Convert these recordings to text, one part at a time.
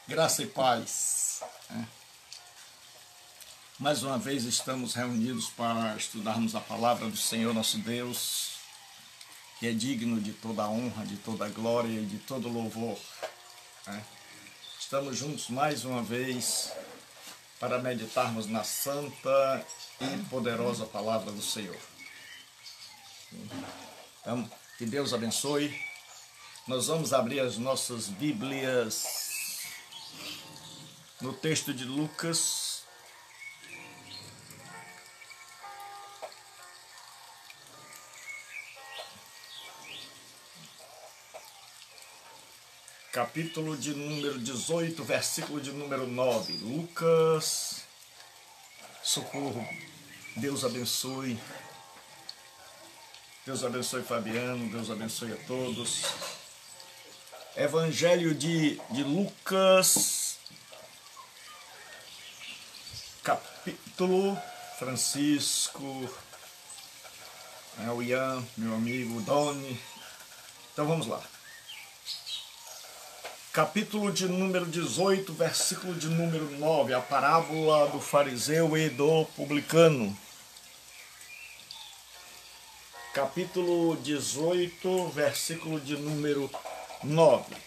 Graça e paz. Mais uma vez estamos reunidos para estudarmos a palavra do Senhor nosso Deus, que é digno de toda a honra, de toda a glória e de todo louvor. Estamos juntos mais uma vez para meditarmos na santa e poderosa palavra do Senhor. Então, que Deus abençoe. Nós vamos abrir as nossas Bíblias no texto de Lucas, capítulo de número 18, versículo de número 9. Lucas, socorro, Deus abençoe. Deus abençoe Fabiano, Deus abençoe a todos. Evangelho de Lucas, capítulo, Francisco, o Ian, meu amigo, Doni. Então vamos lá. Capítulo de número 18, versículo de número 9, a parábola do fariseu e do publicano. Capítulo 18, versículo de número 9.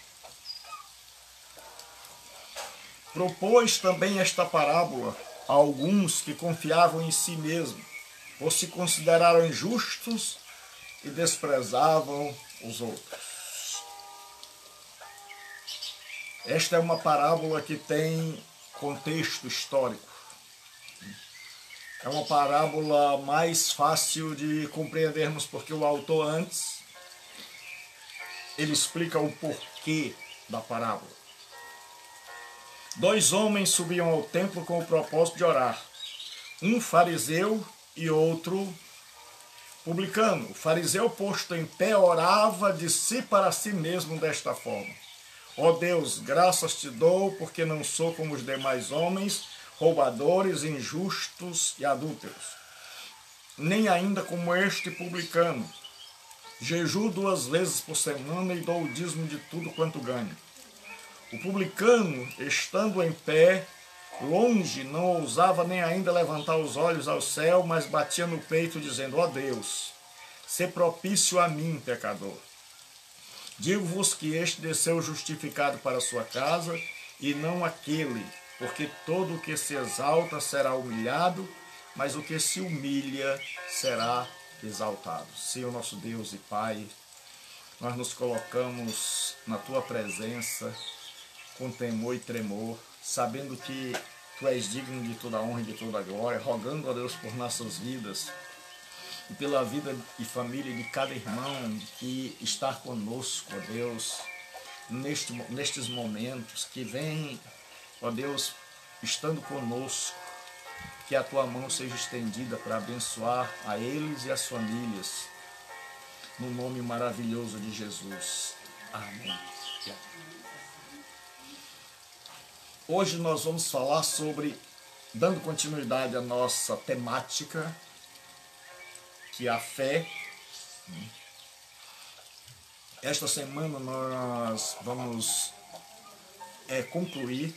Propôs também esta parábola a alguns que confiavam em si mesmos, ou se consideraram injustos e desprezavam os outros. Esta é uma parábola que tem contexto histórico. É uma parábola mais fácil de compreendermos, porque o autor antes, ele explica o porquê da parábola. Dois homens subiam ao templo com o propósito de orar. Um fariseu e outro publicano. O fariseu, posto em pé, orava de si para si mesmo desta forma: ó Deus, graças te dou, porque não sou como os demais homens, roubadores, injustos e adúlteros, nem ainda como este publicano. Jejuo 2 vezes por semana e dou o dízimo de tudo quanto ganho. O publicano, estando em pé, longe, não ousava nem ainda levantar os olhos ao céu, mas batia no peito, dizendo: ó Deus, sê propício a mim, pecador. Digo-vos que este desceu justificado para a sua casa, e não aquele, porque todo o que se exalta será humilhado, mas o que se humilha será exaltado. Senhor nosso Deus e Pai, nós nos colocamos na Tua presença com temor e tremor, sabendo que Tu és digno de toda a honra e de toda a glória, rogando a Deus por nossas vidas e pela vida e família de cada irmão que está conosco, ó Deus, nestes momentos, que vem, ó Deus, estando conosco, que a Tua mão seja estendida para abençoar a eles e as famílias, no nome maravilhoso de Jesus. Amém. Hoje nós vamos falar sobre, dando continuidade à nossa temática, que é a fé. Esta semana nós vamos concluir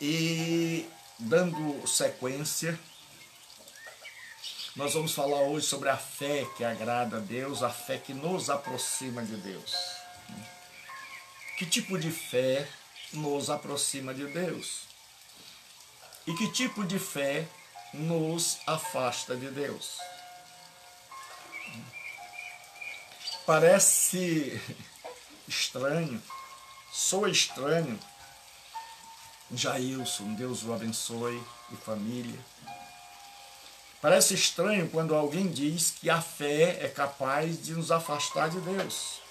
e, dando sequência, nós vamos falar hoje sobre a fé que agrada a Deus, a fé que nos aproxima de Deus. Que tipo de fé nos aproxima de Deus? E que tipo de fé nos afasta de Deus? Parece estranho, soa estranho. Jailson, Deus o abençoe, e família. Parece estranho quando alguém diz que a fé é capaz de nos afastar de Deus.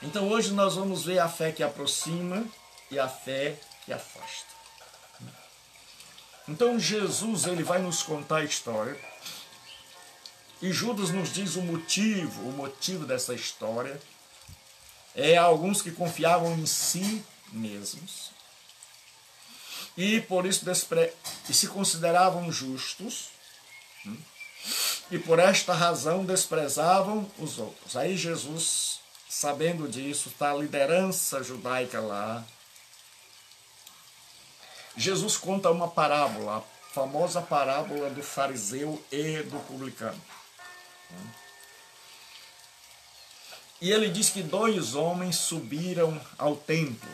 Então hoje nós vamos ver a fé que aproxima e a fé que afasta. Então Jesus, ele vai nos contar a história, e Judas nos diz o motivo dessa história. É alguns que confiavam em si mesmos e por isso se consideravam justos, e por esta razão desprezavam os outros. Aí Jesus sabendo disso, está a liderança judaica lá. Jesus conta uma parábola, a famosa parábola do fariseu e do publicano. E ele diz que 2 homens subiram ao templo.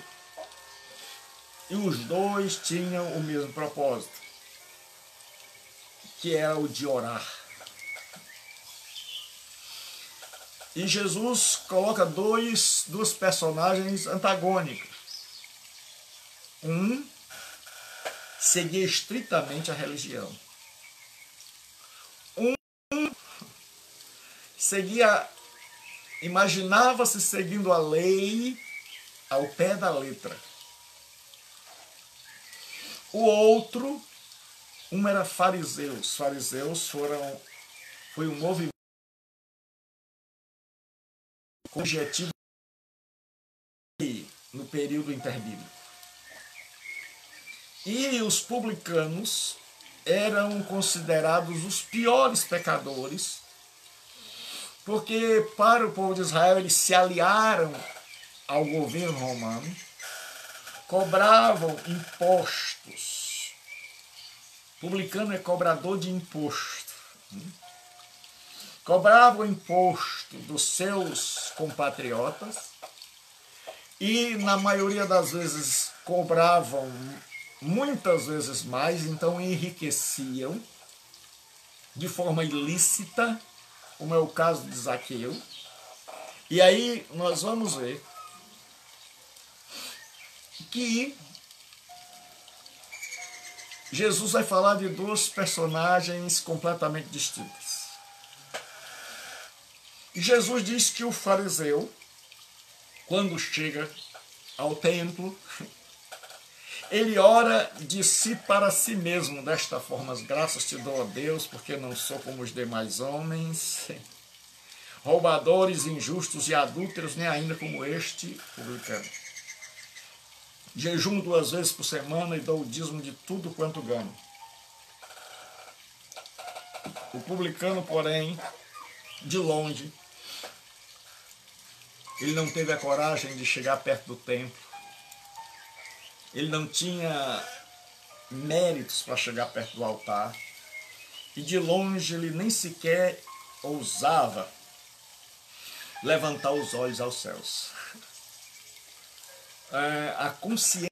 E os 2 tinham o mesmo propósito, que era o de orar. E Jesus coloca duas personagens antagônicos. Um seguia estritamente a religião. Um imaginava-se seguindo a lei ao pé da letra. O outro, era fariseu. Os fariseus foi um movimento com objetivo no período interbíblico. E os publicanos eram considerados os piores pecadores, porque para o povo de Israel eles se aliaram ao governo romano, cobravam impostos. Publicano é cobrador de imposto. Cobravam imposto dos seus compatriotas e, na maioria das vezes, cobravam muitas vezes mais, então enriqueciam de forma ilícita, como é o caso de Zaqueu. E aí nós vamos ver que Jesus vai falar de 2 personagens completamente distintas. E Jesus diz que o fariseu, quando chega ao templo, ele ora de si para si mesmo, desta forma: as graças te dou, ó Deus, porque não sou como os demais homens, roubadores, injustos e adúlteros, nem ainda como este publicano. Jejuo 2 vezes por semana e dou o dízimo de tudo quanto ganho. O publicano, porém, de longe, ele não teve a coragem de chegar perto do templo. Ele não tinha méritos para chegar perto do altar. E de longe ele nem sequer ousava levantar os olhos aos céus. A consciência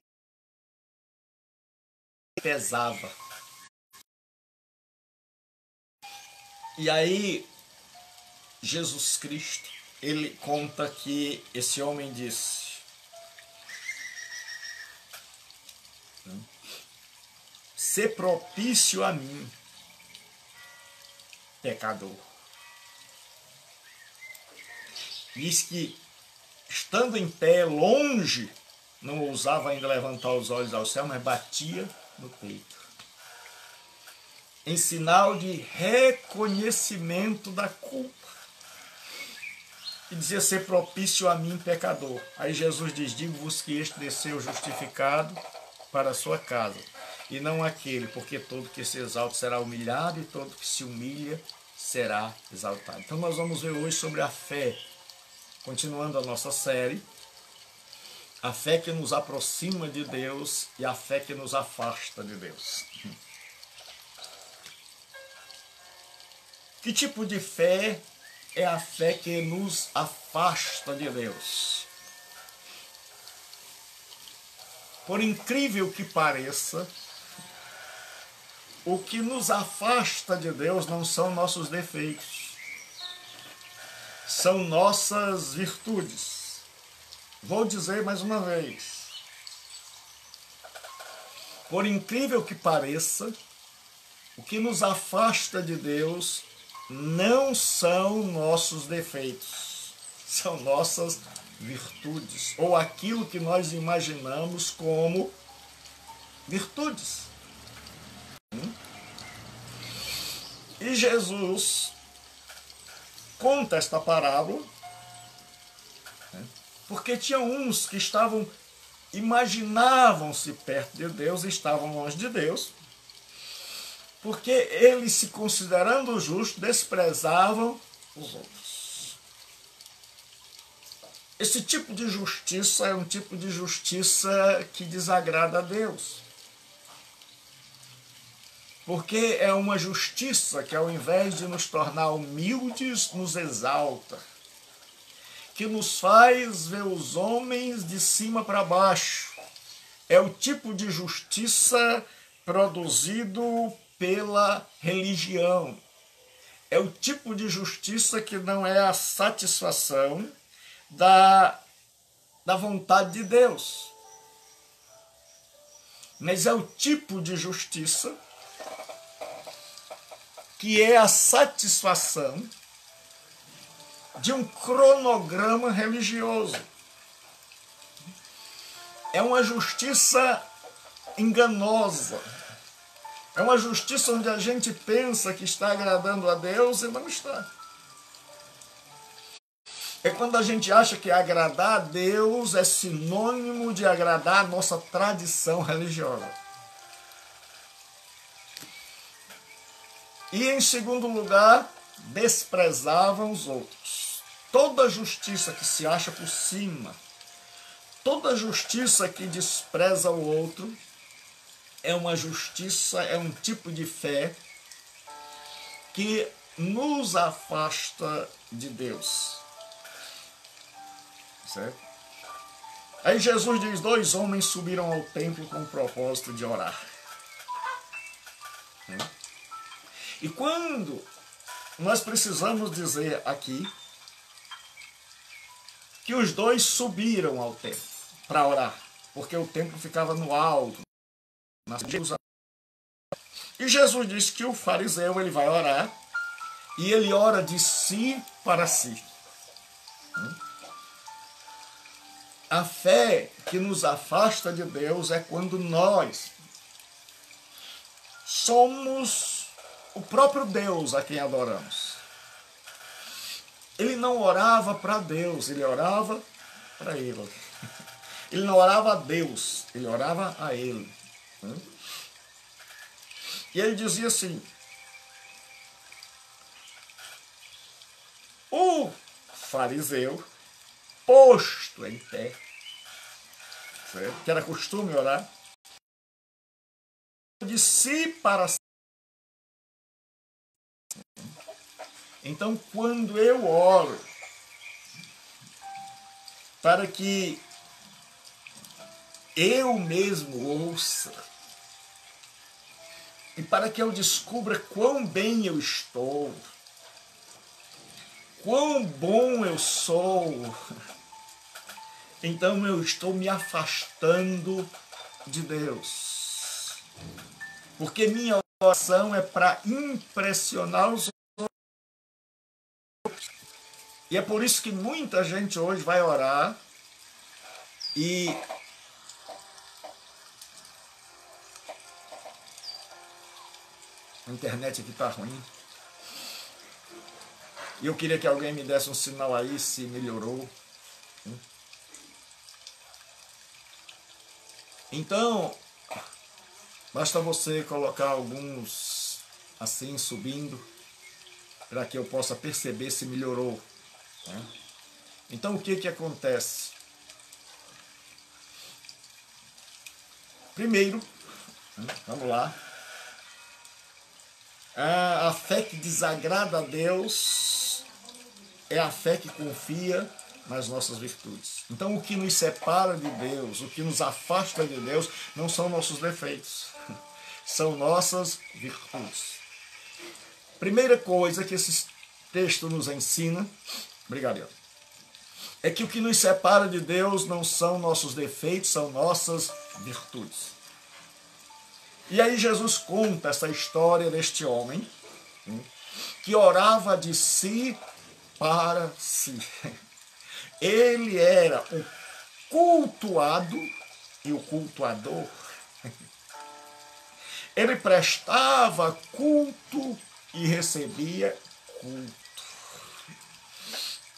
pesava. E aí, Jesus Cristo, ele conta que esse homem disse: "Sê propício a mim, pecador." Diz que, estando em pé, longe, não ousava ainda levantar os olhos ao céu, mas batia no peito, em sinal de reconhecimento da culpa. E dizia: ser propício a mim, pecador. Aí Jesus diz: digo-vos que este desceu justificado para a sua casa, e não aquele, porque todo que se exalta será humilhado, e todo que se humilha será exaltado. Então nós vamos ver hoje sobre a fé, continuando a nossa série, a fé que nos aproxima de Deus e a fé que nos afasta de Deus. Que tipo de fé é a fé que nos afasta de Deus? Por incrível que pareça, o que nos afasta de Deus não são nossos defeitos, são nossas virtudes. Vou dizer mais uma vez. Por incrível que pareça, o que nos afasta de Deus não são nossos defeitos, são nossas virtudes, ou aquilo que nós imaginamos como virtudes. E Jesus conta esta parábola porque tinha uns que imaginavam-se perto de Deus e estavam longe de Deus, porque eles, se considerando justos, desprezavam os outros. Esse tipo de justiça é um tipo de justiça que desagrada a Deus. Porque é uma justiça que, ao invés de nos tornar humildes, nos exalta. Que nos faz ver os homens de cima para baixo. É o tipo de justiça produzido pela religião. É o tipo de justiça que não é a satisfação da vontade de Deus. Mas é o tipo de justiça que é a satisfação de um cronograma religioso. É uma justiça enganosa. É uma justiça onde a gente pensa que está agradando a Deus e não está. É quando a gente acha que agradar a Deus é sinônimo de agradar a nossa tradição religiosa. E, em segundo lugar, desprezavam os outros. Toda justiça que se acha por cima, toda justiça que despreza o outro, é uma justiça, é um tipo de fé que nos afasta de Deus. Certo? Aí Jesus diz, 2 homens subiram ao templo com o propósito de orar. E quando nós precisamos dizer aqui que os 2 subiram ao templo para orar, porque o templo ficava no alto, na Jerusalém. E Jesus diz que o fariseu ele vai orar e ele ora de si para si. A fé que nos afasta de Deus é quando nós somos o próprio Deus a quem adoramos. Ele não orava para Deus, ele orava para ele. Ele não orava a Deus, ele orava a ele. E ele dizia assim, o fariseu, posto em pé, certo? Que era costume orar, de si para si. Então, quando eu oro para que eu mesmo ouça e para que eu descubra quão bem eu estou, quão bom eu sou, então eu estou me afastando de Deus. Porque minha oração é para impressionar os outros. E é por isso que muita gente hoje vai orar e a internet aqui está ruim. E eu queria que alguém me desse um sinal aí se melhorou. Então, basta você colocar alguns assim subindo para que eu possa perceber se melhorou. Então, o que acontece? Primeiro, vamos lá. A fé que desagrada a Deus é a fé que confia nas nossas virtudes. Então, o que nos separa de Deus, o que nos afasta de Deus, não são nossos defeitos, são nossas virtudes. Primeira coisa que esse texto nos ensina, obrigado, é que o que nos separa de Deus não são nossos defeitos, são nossas virtudes. E aí Jesus conta essa história deste homem que orava de si para si. Ele era o cultuado e o cultuador. Ele prestava culto e recebia culto.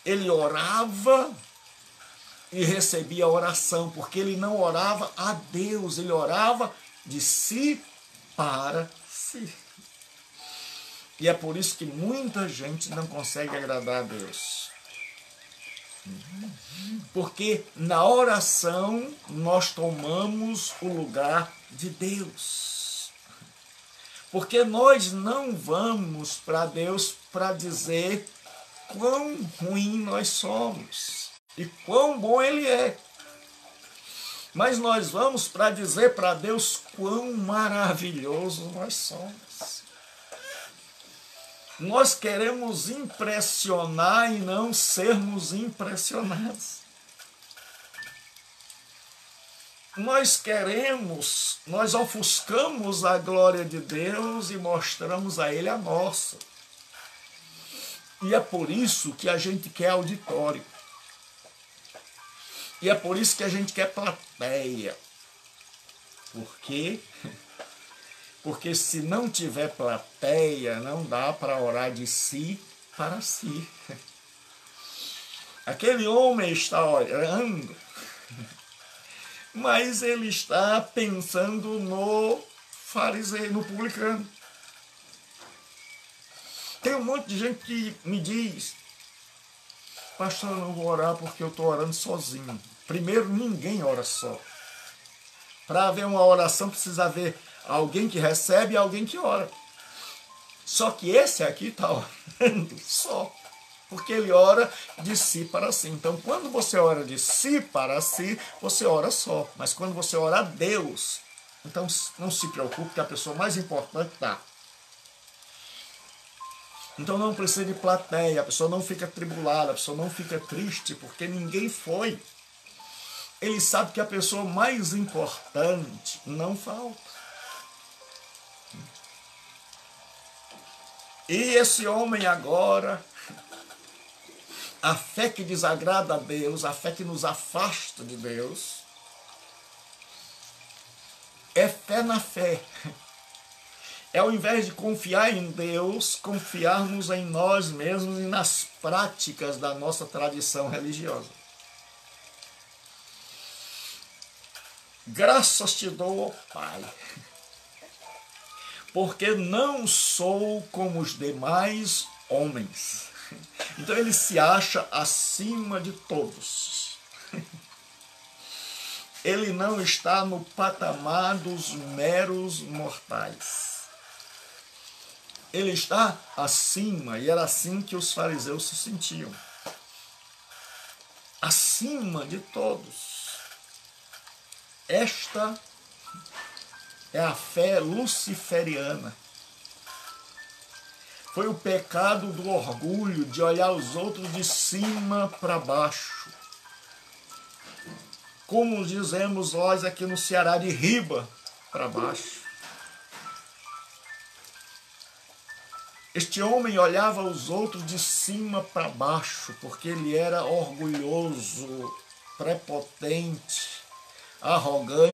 Ele orava e recebia oração, porque ele não orava a Deus, ele orava de si para si. E é por isso que muita gente não consegue agradar a Deus. Porque na oração nós tomamos o lugar de Deus. Porque nós não vamos para Deus para dizer quão ruim nós somos e quão bom Ele é. Mas nós vamos para dizer para Deus quão maravilhoso nós somos. Nós queremos impressionar e não sermos impressionados. Nós ofuscamos a glória de Deus e mostramos a Ele a nossa. E é por isso que a gente quer auditório. E é por isso que a gente quer plateia. Por quê? Porque se não tiver plateia, não dá para orar de si para si. Aquele homem está orando, mas ele está pensando no fariseu, no publicano. Tem um monte de gente que me diz: pastor, eu não vou orar porque eu estou orando sozinho. Primeiro, ninguém ora só. Para haver uma oração precisa haver alguém que recebe e alguém que ora. Só que esse aqui está orando só, porque ele ora de si para si. Então, quando você ora de si para si, você ora só. Mas quando você ora a Deus, então não se preocupe que a pessoa mais importante está. Então não precisa de plateia, a pessoa não fica tribulada, a pessoa não fica triste, porque ninguém foi. Ele sabe que a pessoa mais importante não falta. E esse homem agora, a fé que desagrada a Deus, a fé que nos afasta de Deus, é fé na fé. É ao invés de confiar em Deus, confiarmos em nós mesmos e nas práticas da nossa tradição religiosa. Graças te dou, ó Pai, porque não sou como os demais homens. Então ele se acha acima de todos. Ele não está no patamar dos meros mortais. Ele está acima, e era assim que os fariseus se sentiam. Acima de todos. Esta é a fé luciferiana. Foi o pecado do orgulho, de olhar os outros de cima para baixo. Como dizemos nós aqui no Ceará, de riba para baixo. Este homem olhava os outros de cima para baixo, porque ele era orgulhoso, prepotente, arrogante.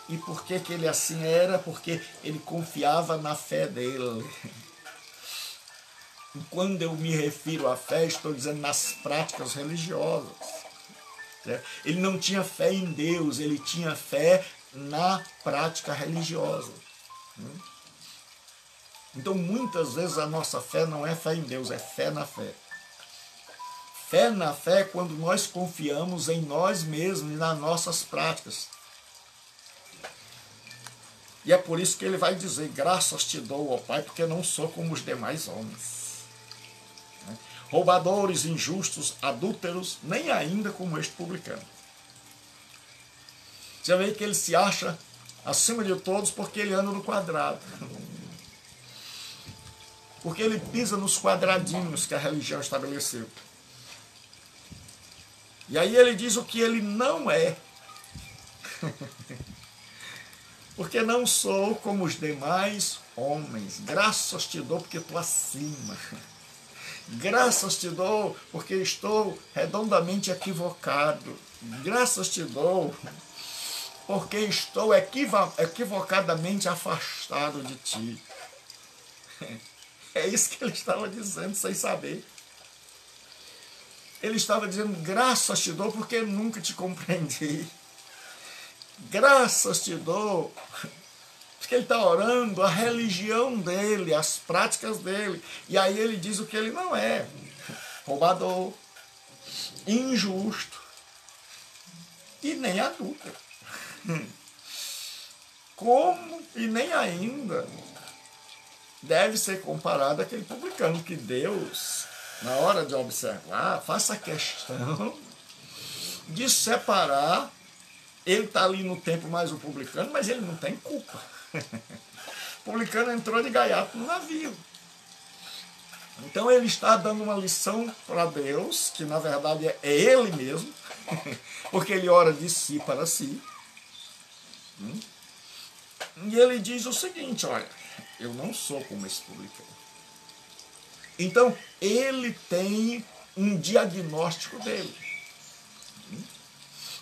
E por que ele assim era? Porque ele confiava na fé dele. E quando eu me refiro à fé, estou dizendo nas práticas religiosas. Ele não tinha fé em Deus, ele tinha fé na prática religiosa. Então, muitas vezes a nossa fé não é fé em Deus, é fé na fé. Fé na fé é quando nós confiamos em nós mesmos e nas nossas práticas. E é por isso que ele vai dizer: graças te dou, ó Pai, porque não sou como os demais homens. Roubadores, injustos, adúlteros, nem ainda como este publicano. Você vê que ele se acha acima de todos porque ele anda no quadrado. Porque ele pisa nos quadradinhos que a religião estabeleceu. E aí ele diz o que ele não é. Porque não sou como os demais homens. Graças te dou porque estou acima. Graças te dou porque estou redondamente equivocado. Graças te dou porque estou equivocadamente afastado de ti. É isso que ele estava dizendo sem saber. Ele estava dizendo: graças te dou porque nunca te compreendi. Graças te dou porque ele está orando a religião dele, as práticas dele. E aí ele diz o que ele não é: roubador, injusto e nem adúltero. Como e nem ainda deve ser comparado àquele publicano que Deus, na hora de observar, faça a questão de separar. Ele está ali no tempo mais o publicano, mas ele não tem culpa. O publicano entrou de gaiato no navio. Então ele está dando uma lição para Deus, que na verdade é ele mesmo, porque ele ora de si para si. E ele diz o seguinte, olha, eu não sou como esse publicano. Então ele tem um diagnóstico dele.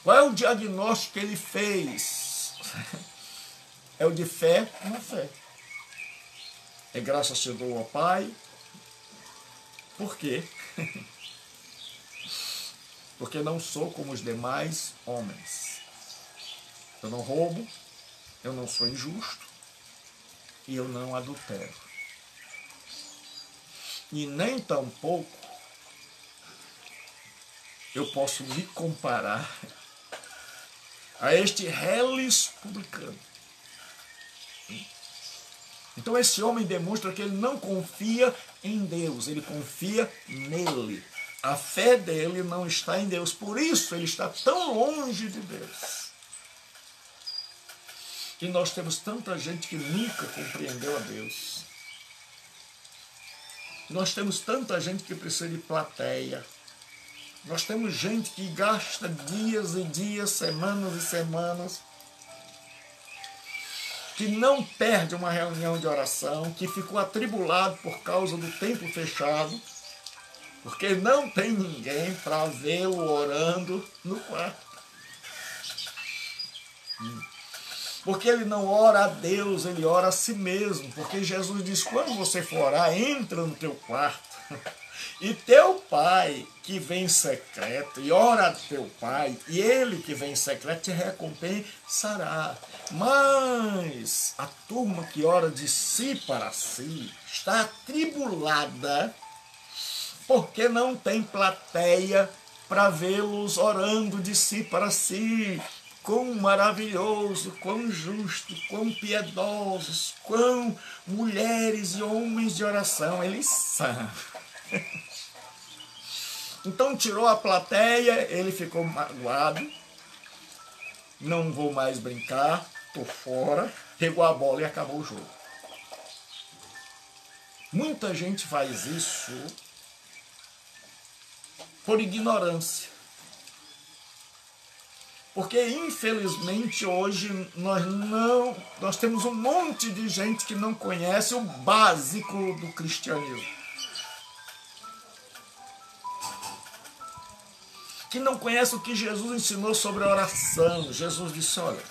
Qual é o diagnóstico que ele fez? É o de fé na fé. É graças te dou ao Pai. Por quê? Porque não sou como os demais homens. Eu não roubo, eu não sou injusto e eu não adultero. E nem tampouco eu posso me comparar a este reles publicano. Então esse homem demonstra que ele não confia em Deus, ele confia nele. A fé dele não está em Deus, por isso ele está tão longe de Deus. E nós temos tanta gente que nunca compreendeu a Deus. Nós temos tanta gente que precisa de plateia. Nós temos gente que gasta dias e dias, semanas e semanas, que não perde uma reunião de oração, que ficou atribulado por causa do templo fechado, porque não tem ninguém para vê-lo orando no quarto. Porque ele não ora a Deus, ele ora a si mesmo. Porque Jesus diz, quando você for orar, entra no teu quarto. E teu pai que vem em secreto, e ora a teu pai, e ele que vem em secreto te recompensará. Mas a turma que ora de si para si está atribulada porque não tem plateia para vê-los orando de si para si. Quão maravilhoso, quão justo, quão piedosos, quão mulheres e homens de oração eles são. Então tirou a plateia, ele ficou magoado, não vou mais brincar, estou fora, pegou a bola e acabou o jogo. Muita gente faz isso por ignorância. Porque, infelizmente, hoje nós temos um monte de gente que não conhece o básico do cristianismo. Que não conhece o que Jesus ensinou sobre a oração. Jesus disse, olha,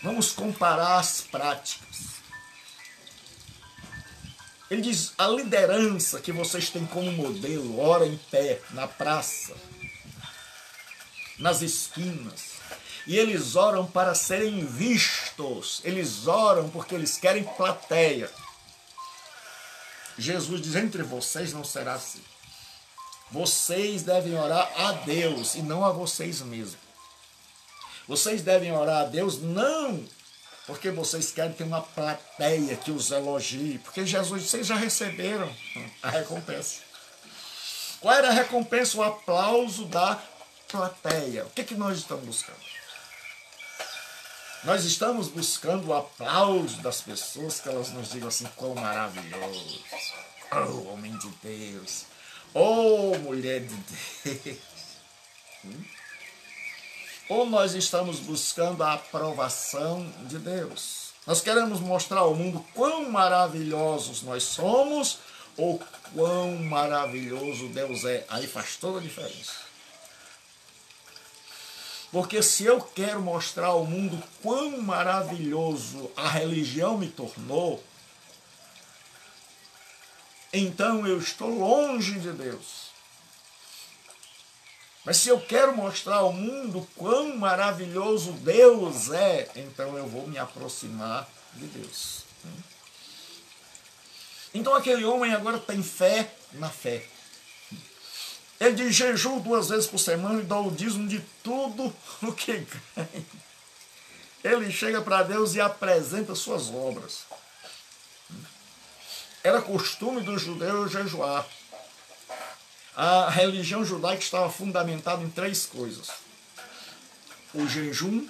vamos comparar as práticas. Ele diz, a liderança que vocês têm como modelo, ora em pé, na praça, nas esquinas, e eles oram para serem vistos, eles oram porque eles querem plateia. Jesus diz, entre vocês não será assim. Vocês devem orar a Deus e não a vocês mesmos. Vocês devem orar a Deus não porque vocês querem ter uma plateia que os elogie, porque Jesus disse, vocês já receberam a recompensa. Qual era a recompensa? O aplauso da plateia. O que nós estamos buscando? Nós estamos buscando o aplauso das pessoas, que elas nos digam assim, quão maravilhoso, oh homem de Deus, oh mulher de Deus. Ou nós estamos buscando a aprovação de Deus? Nós queremos mostrar ao mundo quão maravilhosos nós somos, ou quão maravilhoso Deus é. Aí faz toda a diferença. Porque se eu quero mostrar ao mundo quão maravilhoso a religião me tornou, então eu estou longe de Deus. Mas se eu quero mostrar ao mundo quão maravilhoso Deus é, então eu vou me aproximar de Deus. Então aquele homem agora tem fé na fé. Ele diz: jejuo 2 vezes por semana e dou o dízimo de tudo o que ganha. Ele chega para Deus e apresenta suas obras. Era costume dos judeus jejuar. A religião judaica estava fundamentada em 3 coisas: o jejum,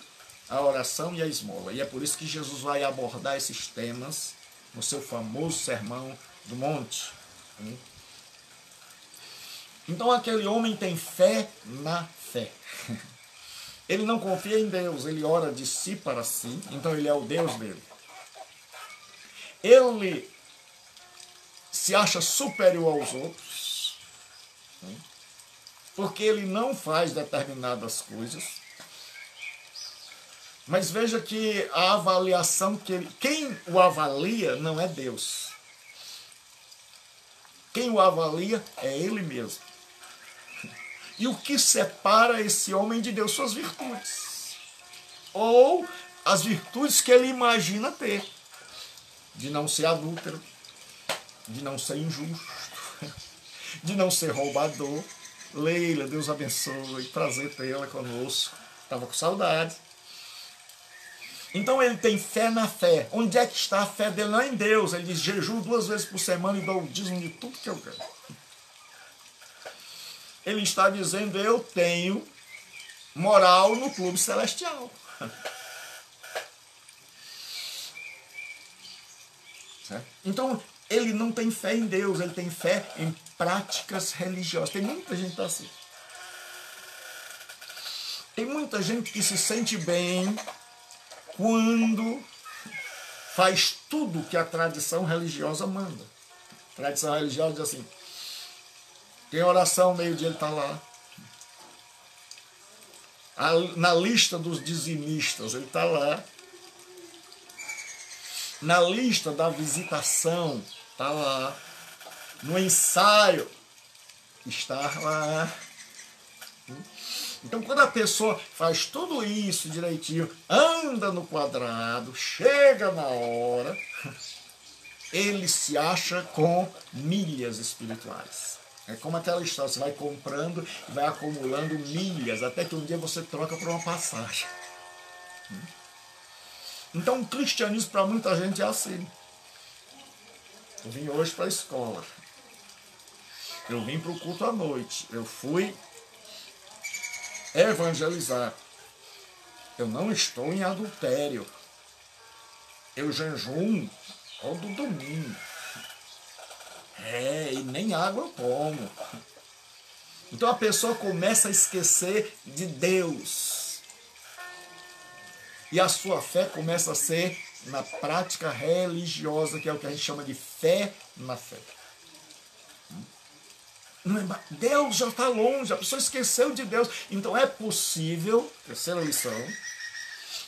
a oração e a esmola. E é por isso que Jesus vai abordar esses temas no seu famoso Sermão do Monte. Então aquele homem tem fé na fé. Ele não confia em Deus, ele ora de si para si, então ele é o Deus dele. Ele se acha superior aos outros, porque ele não faz determinadas coisas. Mas veja que a avaliação quem o avalia não é Deus. Quem o avalia é ele mesmo. E o que separa esse homem de Deus? Suas virtudes. Ou as virtudes que ele imagina ter. De não ser adúltero, de não ser injusto, de não ser roubador. Leila, Deus abençoe, prazer tê-la conosco. Estava com saudade. Então ele tem fé na fé. Onde é que está a fé dele? Não é em Deus. Ele diz: jejuo 2 vezes por semana e dou o dízimo de tudo que eu ganho. Ele está dizendo: eu tenho moral no clube celestial. Certo? Então, ele não tem fé em Deus, ele tem fé em práticas religiosas. Tem muita gente assim. Tem muita gente que se sente bem quando faz tudo que a tradição religiosa manda. A tradição religiosa diz assim: tem oração, meio-dia ele está lá. Na lista dos dizimistas, ele está lá. Na lista da visitação, está lá. No ensaio, está lá. Então, quando a pessoa faz tudo isso direitinho, anda no quadrado, chega na hora, ele se acha com milhas espirituais. É como aquela história: você vai comprando e vai acumulando milhas, até que um dia você troca por uma passagem. Então o cristianismo para muita gente é assim. Eu vim hoje para a escola. Eu vim para o culto à noite. Eu fui evangelizar. Eu não estou em adultério. Eu jejuo todo domingo. E nem água eu tomo. Então a pessoa começa a esquecer de Deus. E a sua fé começa a ser na prática religiosa, que é o que a gente chama de fé na fé. Deus já está longe, a pessoa esqueceu de Deus. Então é possível, terceira lição,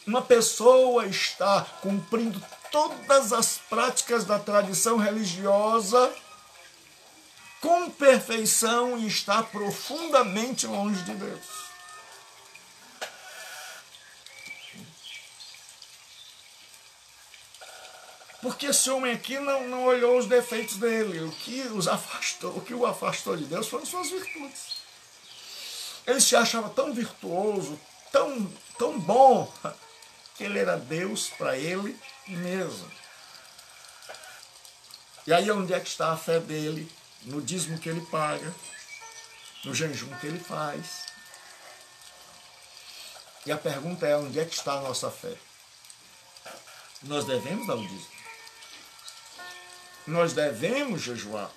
uma pessoa está cumprindo todas as práticas da tradição religiosa com perfeição e está profundamente longe de Deus. Porque esse homem aqui não olhou os defeitos dele. O que o afastou de Deus foram suas virtudes. Ele se achava tão virtuoso, tão bom, que ele era Deus para ele mesmo. E aí onde é que está a fé dele? No dízimo que ele paga, no jejum que ele faz. E a pergunta é: onde é que está a nossa fé? Nós devemos dar o dízimo. Nós devemos jejuar.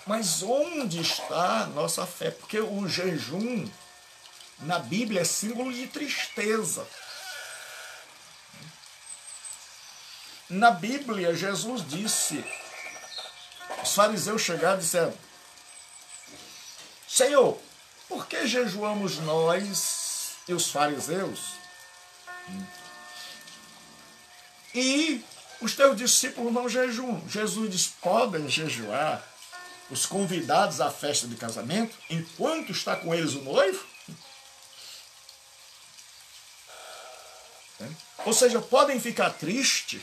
Mas onde está a nossa fé? Porque o jejum, na Bíblia, é símbolo de tristeza. Na Bíblia, Jesus disse, os fariseus chegaram e disseram: Senhor, por que jejuamos nós e os fariseus? E os teus discípulos não jejuam. Jesus diz: podem jejuar os convidados à festa de casamento enquanto está com eles o noivo? Ou seja, podem ficar tristes,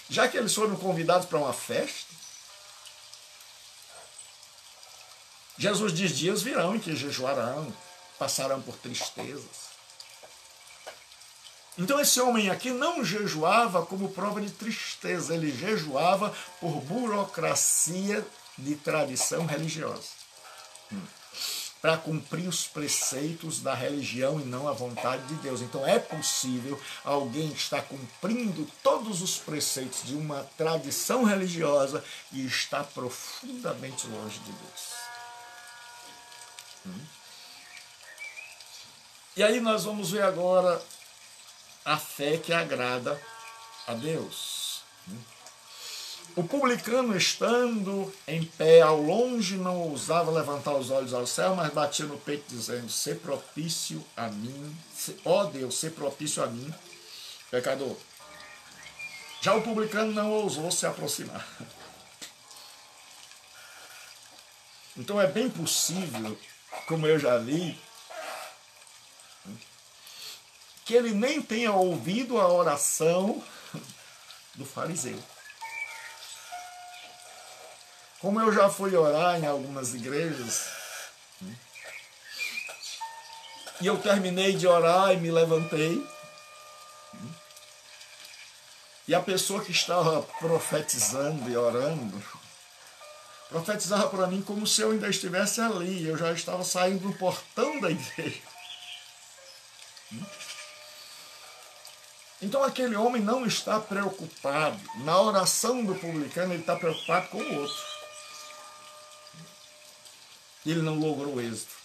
já que eles foram convidados para uma festa? Jesus diz: dias virão em que jejuarão, passarão por tristezas. Então esse homem aqui não jejuava como prova de tristeza, ele jejuava por burocracia de tradição religiosa, para cumprir os preceitos da religião e não a vontade de Deus. Então é possível alguém que está cumprindo todos os preceitos de uma tradição religiosa e está profundamente longe de Deus. E aí nós vamos ver agora a fé que agrada a Deus. O publicano, estando em pé ao longe, não ousava levantar os olhos ao céu, mas batia no peito dizendo: "Sê propício a mim, ó Deus, sê propício a mim, pecador." Já o publicano não ousou se aproximar. Então é bem possível, como eu já vi, que ele nem tenha ouvido a oração do fariseu. Como eu já fui orar em algumas igrejas, e eu terminei de orar e me levantei, e a pessoa que estava profetizando e orando, profetizava para mim como se eu ainda estivesse ali, eu já estava saindo do portão da igreja. Então aquele homem não está preocupado. Na oração do publicano, ele está preocupado com o outro. Ele não logrou êxito.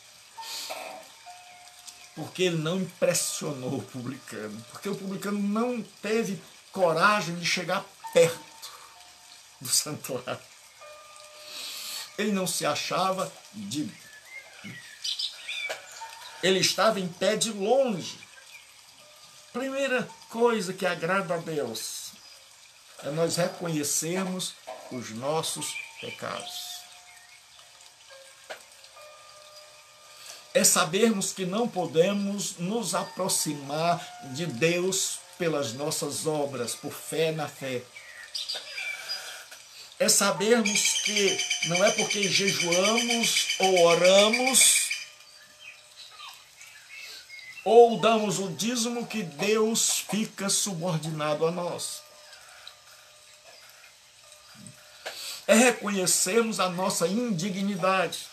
Porque ele não impressionou o publicano. Porque o publicano não teve coragem de chegar perto do santuário. Ele não se achava digno. Ele estava em pé de longe. Primeira coisa que agrada a Deus é nós reconhecermos os nossos pecados. É sabermos que não podemos nos aproximar de Deus pelas nossas obras, por fé na fé. É sabermos que não é porque jejuamos ou oramos ou damos o dízimo que Deus fica subordinado a nós. É reconhecermos a nossa indignidade.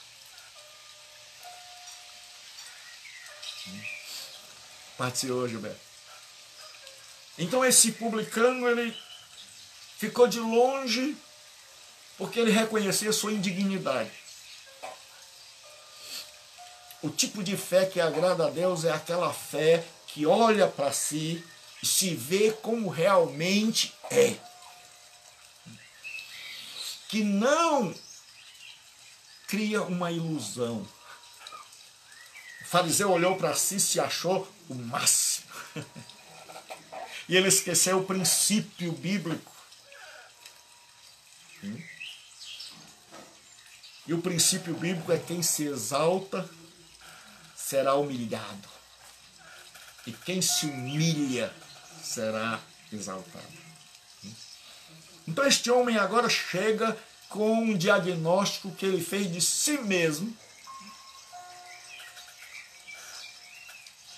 Partiu, Gilberto. Então esse publicano, ele ficou de longe porque ele reconhecia a sua indignidade. O tipo de fé que agrada a Deus é aquela fé que olha para si e se vê como realmente é. Que não cria uma ilusão. O fariseu olhou para si e se achou o máximo. E ele esqueceu o princípio bíblico. E o princípio bíblico é: quem se exalta será humilhado, e quem se humilha será exaltado. Então este homem agora chega com um diagnóstico que ele fez de si mesmo,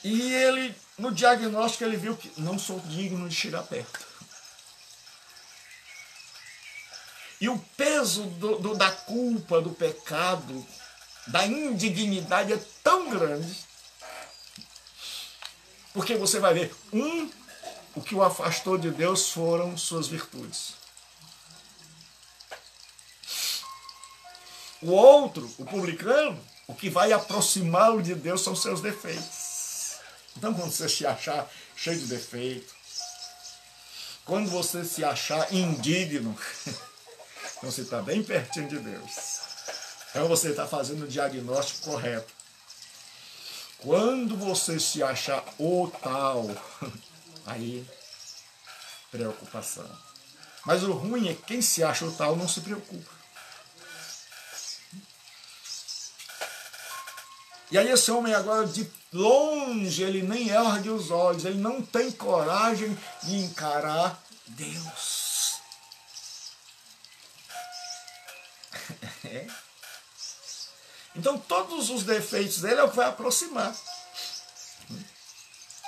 e ele, no diagnóstico, ele viu que não sou digno de chegar perto. E o peso da culpa, do pecado, da indignidade é tão grande, porque você vai ver, o que o afastou de Deus foram suas virtudes. O outro, o publicano, o que vai aproximá-lo de Deus são seus defeitos. Então, quando você se achar cheio de defeito, quando você se achar indigno, então você está bem pertinho de Deus. Então você está fazendo o diagnóstico correto. Quando você se achar o tal, aí, preocupação. Mas o ruim é que quem se acha o tal não se preocupa. E aí esse homem agora, de longe, ele nem ergue os olhos, ele não tem coragem de encarar Deus. Então todos os defeitos dele é o que vai aproximar.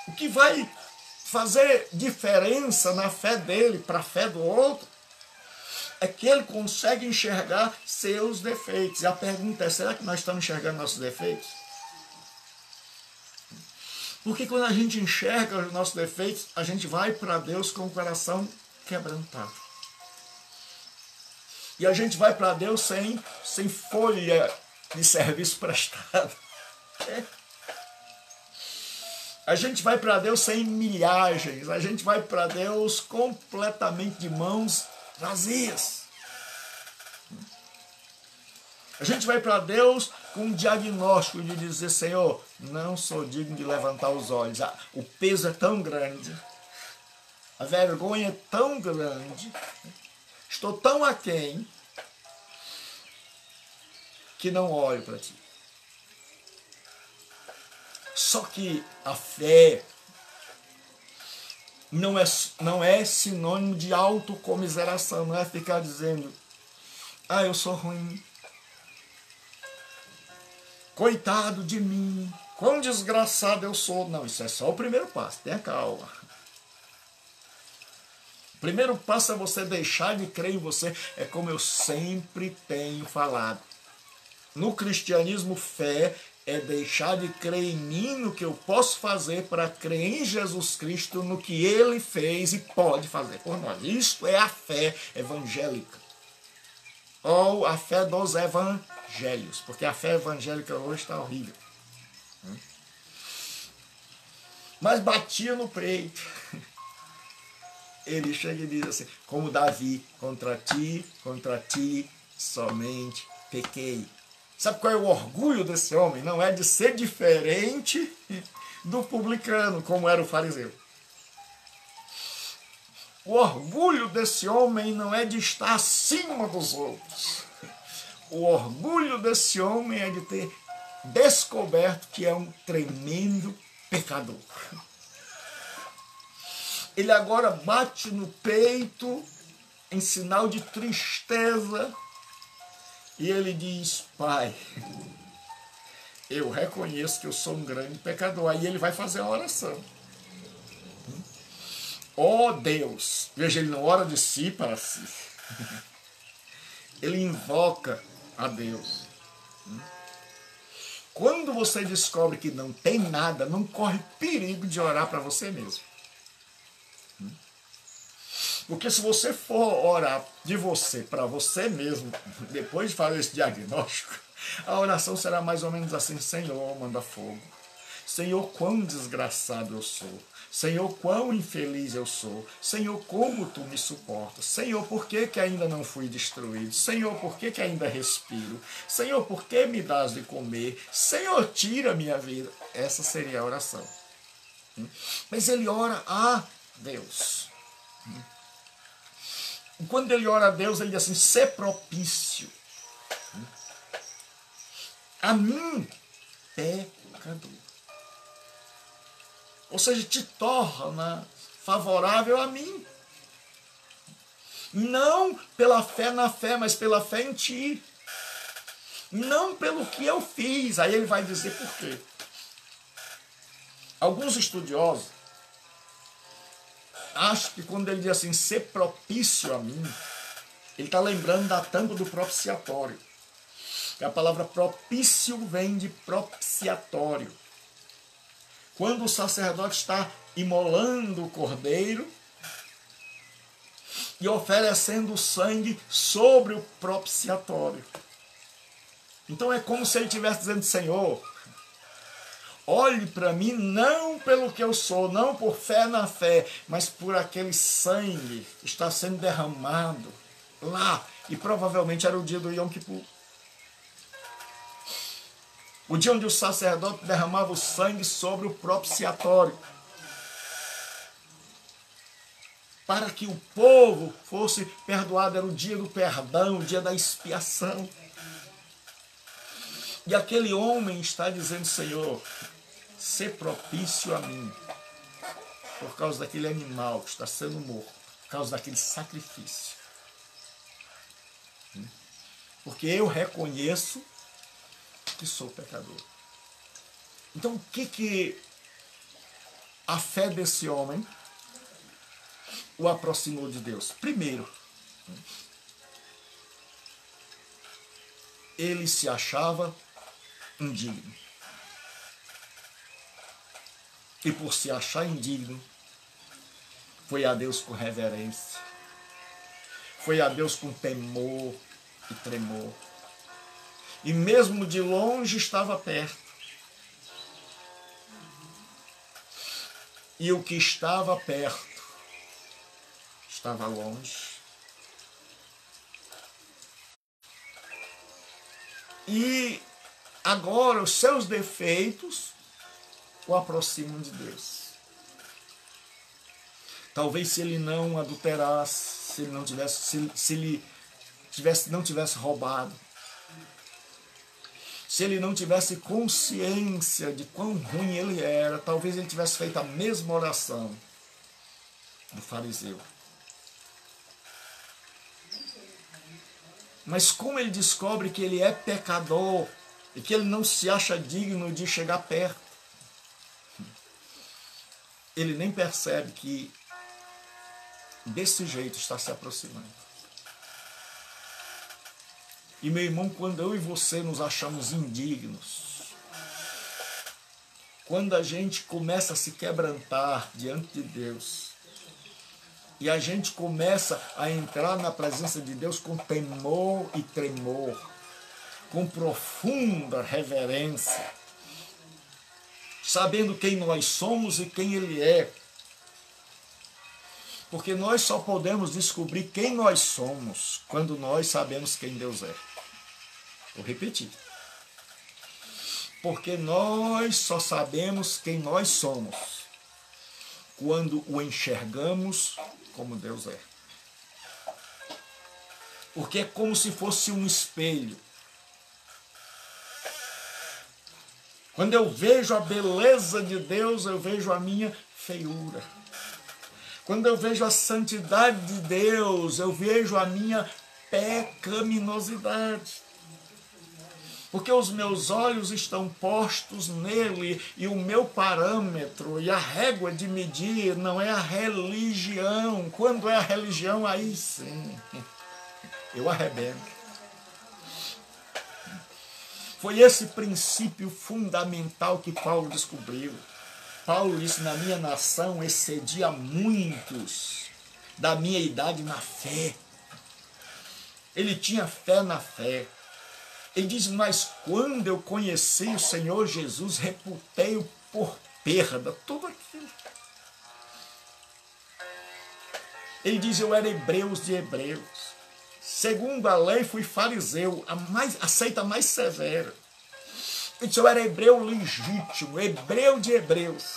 O que vai fazer diferença na fé dele para a fé do outro é que ele consegue enxergar seus defeitos. E a pergunta é, será que nós estamos enxergando nossos defeitos? Porque quando a gente enxerga os nossos defeitos, a gente vai para Deus com o coração quebrantado. E a gente vai para Deus sem folha de serviço prestado. A gente vai para Deus sem milhagens. A gente vai para Deus completamente de mãos vazias. A gente vai para Deus com um diagnóstico de dizer, Senhor, não sou digno de levantar os olhos. O peso é tão grande, a vergonha é tão grande, estou tão aquém que não olho para ti. Só que a fé não é sinônimo de autocomiseração, não é ficar dizendo, eu sou ruim, coitado de mim, quão desgraçado eu sou. Não, isso é só o primeiro passo, tenha calma. O primeiro passo é você deixar de crer em você, é como eu sempre tenho falado. No cristianismo, fé é deixar de crer em mim, no que eu posso fazer para crer em Jesus Cristo, no que Ele fez e pode fazer por nós. Isto é a fé evangélica. Ou a fé dos evangelhos, porque a fé evangélica hoje está horrível. Mas batia no peito. Ele chega e diz assim, como Davi, contra ti somente pequei. Sabe qual é o orgulho desse homem? Não é de ser diferente do publicano, como era o fariseu. O orgulho desse homem não é de estar acima dos outros. O orgulho desse homem é de ter descoberto que é um tremendo pecador. Ele agora bate no peito em sinal de tristeza e ele diz, Pai, eu reconheço que eu sou um grande pecador. Aí ele vai fazer a oração. Ó Deus, veja, ele não ora de si para si. Ele invoca a Deus. Quando você descobre que não tem nada, não corre perigo de orar para você mesmo. Porque se você for orar de você para você mesmo, depois de fazer esse diagnóstico, a oração será mais ou menos assim, Senhor, manda fogo. Senhor, quão desgraçado eu sou. Senhor, quão infeliz eu sou. Senhor, como tu me suportas. Senhor, por que ainda não fui destruído? Senhor, por que ainda respiro? Senhor, por que me dás de comer? Senhor, tira a minha vida. Essa seria a oração. Mas ele ora a Deus. E quando ele ora a Deus, ele diz assim, ser propício a mim, pecador. Ou seja, te torna favorável a mim. Não pela fé na fé, mas pela fé em ti. Não pelo que eu fiz. Aí ele vai dizer por quê. Alguns estudiosos acham que quando ele diz assim, ser propício a mim, ele está lembrando da tampa do propiciatório. E a palavra propício vem de propiciatório. Quando o sacerdote está imolando o cordeiro e oferecendo o sangue sobre o propiciatório. Então é como se ele estivesse dizendo, Senhor, olhe para mim não pelo que eu sou, não por fé na fé, mas por aquele sangue que está sendo derramado lá. E provavelmente era o dia do Yom Kippur. O dia onde o sacerdote derramava o sangue sobre o propiciatório. Para que o povo fosse perdoado. Era o dia do perdão, o dia da expiação. E aquele homem está dizendo, Senhor, ser propício a mim. Por causa daquele animal que está sendo morto. Por causa daquele sacrifício. Porque eu reconheço que sou pecador. Então, o que a fé desse homem o aproximou de Deus? Primeiro, ele se achava indigno. E por se achar indigno, foi a Deus com reverência, foi a Deus com temor e tremor. E mesmo de longe estava perto. E o que estava perto estava longe. E agora os seus defeitos o aproximam de Deus. Talvez se ele não adulterasse, se ele não tivesse roubado, se ele não tivesse consciência de quão ruim ele era, talvez ele tivesse feito a mesma oração do fariseu. Mas como ele descobre que ele é pecador e que ele não se acha digno de chegar perto, ele nem percebe que desse jeito está se aproximando. E meu irmão, quando eu e você nos achamos indignos, quando a gente começa a se quebrantar diante de Deus, e a gente começa a entrar na presença de Deus com temor e tremor, com profunda reverência, sabendo quem nós somos e quem Ele é. Porque nós só podemos descobrir quem nós somos quando nós sabemos quem Deus é. Vou repetir. Porque nós só sabemos quem nós somos quando o enxergamos como Deus é. Porque é como se fosse um espelho. Quando eu vejo a beleza de Deus, eu vejo a minha feiura. Quando eu vejo a santidade de Deus, eu vejo a minha pecaminosidade. Porque os meus olhos estão postos nele e o meu parâmetro e a régua de medir não é a religião. Quando é a religião, aí sim, eu arrebento. Foi esse princípio fundamental que Paulo descobriu. Paulo disse, na minha nação excedia muitos da minha idade na fé. Ele tinha fé na fé. Ele diz, mas quando eu conheci o Senhor Jesus, reputei-o por perda, tudo aquilo. Ele diz, eu era hebreus de hebreus. Segundo a lei, fui fariseu, a seita mais severa. Ele disse, eu era hebreu legítimo, hebreu de hebreus.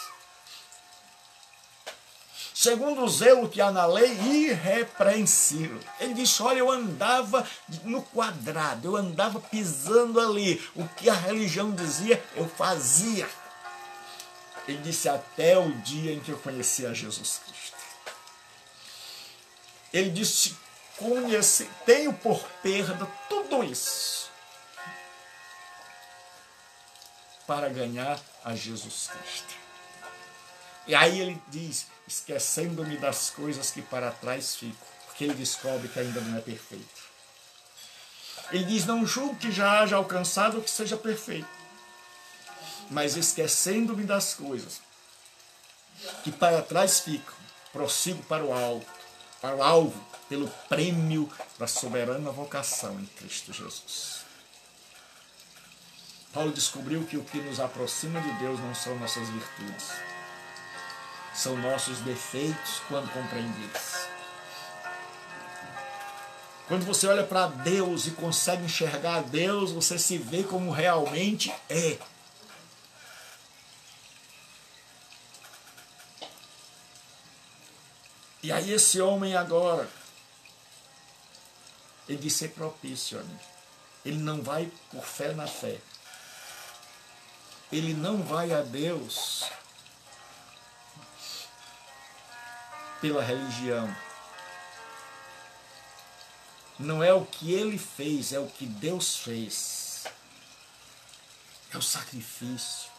Segundo o zelo que há na lei, irrepreensível. Ele disse, olha, eu andava no quadrado, eu andava pisando ali. O que a religião dizia, eu fazia. Ele disse, até o dia em que eu conheci a Jesus Cristo. Ele disse, tenho por perda tudo isso para ganhar a Jesus Cristo. E aí ele diz, esquecendo-me das coisas que para trás fico, porque ele descobre que ainda não é perfeito. Ele diz, não julgo que já haja alcançado o que seja perfeito, mas esquecendo-me das coisas que para trás ficam, prossigo para o alvo, pelo prêmio da soberana vocação em Cristo Jesus. Paulo descobriu que o que nos aproxima de Deus não são nossas virtudes, são nossos defeitos quando compreendidos. Quando você olha para Deus e consegue enxergar Deus, você se vê como realmente é. E aí esse homem agora, ele diz ser propício a mim. Ele não vai por fé na fé. Ele não vai a Deus pela religião. Não é o que ele fez, é o que Deus fez. É o sacrifício.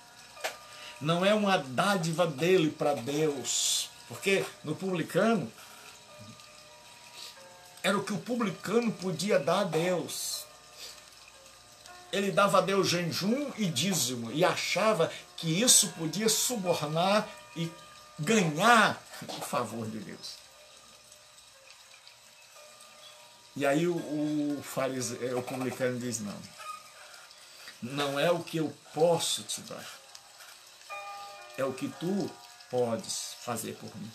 Não é uma dádiva dele para Deus. Porque no publicano, era o que o publicano podia dar a Deus. Ele dava a Deus jejum e dízimo e achava que isso podia subornar e ganhar o favor de Deus. E aí o fariseu, o publicano diz, não é o que eu posso te dar, é o que tu podes fazer por mim.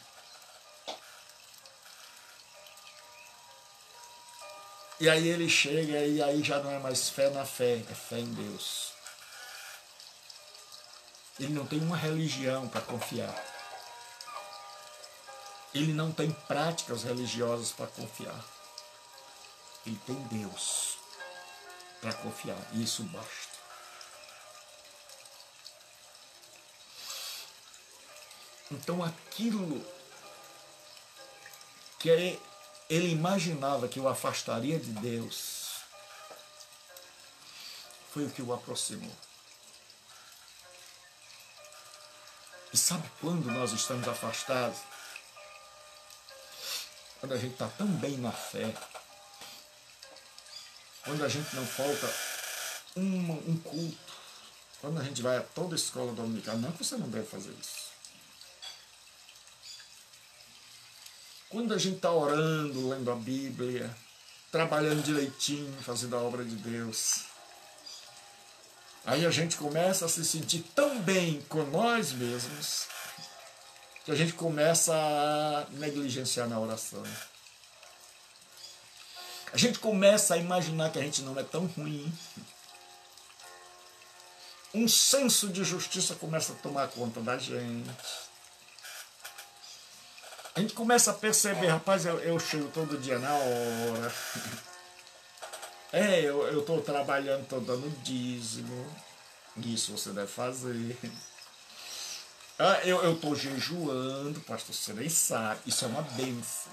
E aí ele chega e aí já não é mais fé na fé, é fé em Deus. Ele não tem uma religião para confiar. Ele não tem práticas religiosas para confiar. Ele tem Deus para confiar, e isso basta. Então aquilo que ele imaginava que o afastaria de Deus foi o que o aproximou. E sabe quando nós estamos afastados? Quando a gente está tão bem na fé, quando a gente não falta um culto, quando a gente vai a toda a escola dominical, não que você não deve fazer isso. Quando a gente está orando, lendo a Bíblia, trabalhando direitinho, fazendo a obra de Deus, aí a gente começa a se sentir tão bem com nós mesmos, que a gente começa a negligenciar na oração. A gente começa a imaginar que a gente não é tão ruim. Um senso de justiça começa a tomar conta da gente. A gente começa a perceber, rapaz, eu chego todo dia na hora. Eu estou trabalhando, estou dando dízimo. Isso você deve fazer. Eu estou jejuando, pastor, você nem sabe. Isso é uma bênção.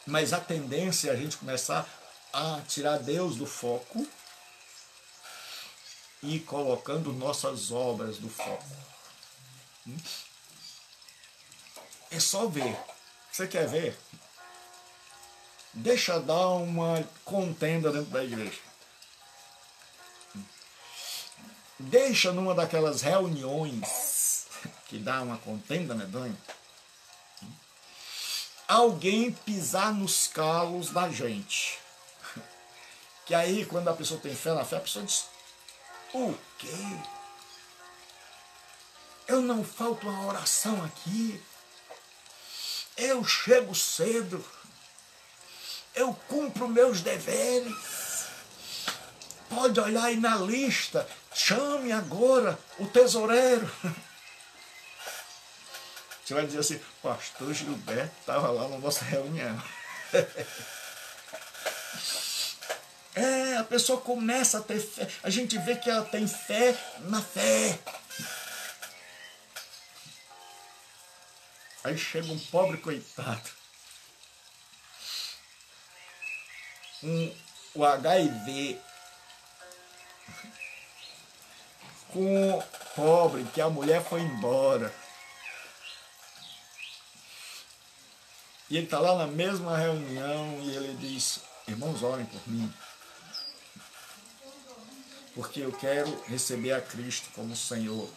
Mas a tendência é a gente começar a tirar Deus do foco e ir colocando nossas obras do foco. É só ver. Você quer ver? Deixa dar uma contenda dentro da igreja. Deixa numa daquelas reuniões que dá uma contenda medonha, alguém pisar nos calos da gente. Que aí, quando a pessoa tem fé na fé, a pessoa diz, o quê? Eu não falto uma oração aqui. Eu chego cedo. Eu cumpro meus deveres. Pode olhar aí na lista. Chame agora o tesoureiro. Você vai dizer assim, pastor Gilberto estava lá na nossa reunião. A pessoa começa a ter fé. A gente vê que ela tem fé na fé. Aí chega um pobre coitado. O HIV. Com o pobre, que a mulher foi embora. E ele está lá na mesma reunião e ele diz, irmãos, orem por mim. Porque eu quero receber a Cristo como Senhor.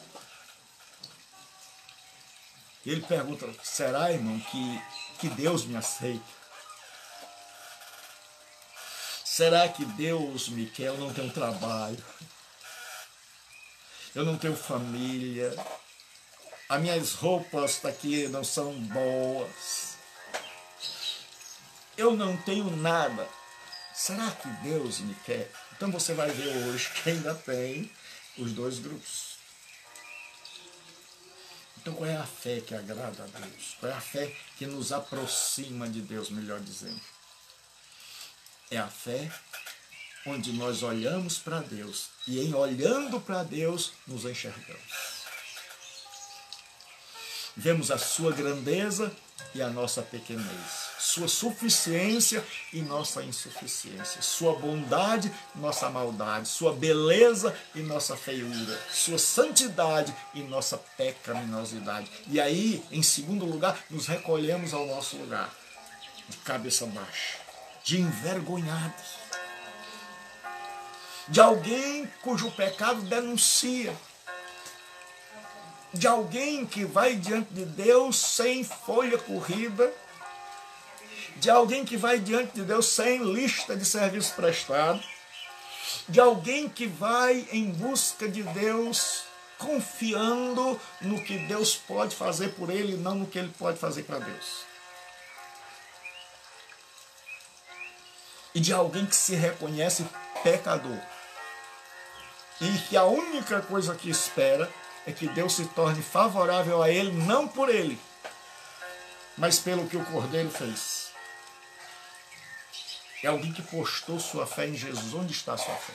E ele pergunta, será, irmão, que Deus me aceita? Será que Deus me quer? Eu não tenho trabalho. Eu não tenho família. As minhas roupas daqui não são boas. Eu não tenho nada. Será que Deus me quer? Então você vai ver hoje que ainda tem os dois grupos. Então qual é a fé que agrada a Deus? Qual é a fé que nos aproxima de Deus, melhor dizendo? É a fé onde nós olhamos para Deus e em olhando para Deus nos enxergamos. Vemos a sua grandeza e a nossa pequenez, sua suficiência e nossa insuficiência, sua bondade e nossa maldade, sua beleza e nossa feiura, sua santidade e nossa pecaminosidade. E aí, em segundo lugar, nos recolhemos ao nosso lugar, de cabeça baixa, de envergonhados, de alguém cujo pecado denuncia, de alguém que vai diante de Deus sem folha corrida, de alguém que vai diante de Deus sem lista de serviço prestado, de alguém que vai em busca de Deus confiando no que Deus pode fazer por ele e não no que ele pode fazer para Deus. E de alguém que se reconhece pecador e que a única coisa que espera é que Deus se torne favorável a ele, não por ele, mas pelo que o Cordeiro fez. É alguém que postou sua fé em Jesus. Onde está a sua fé?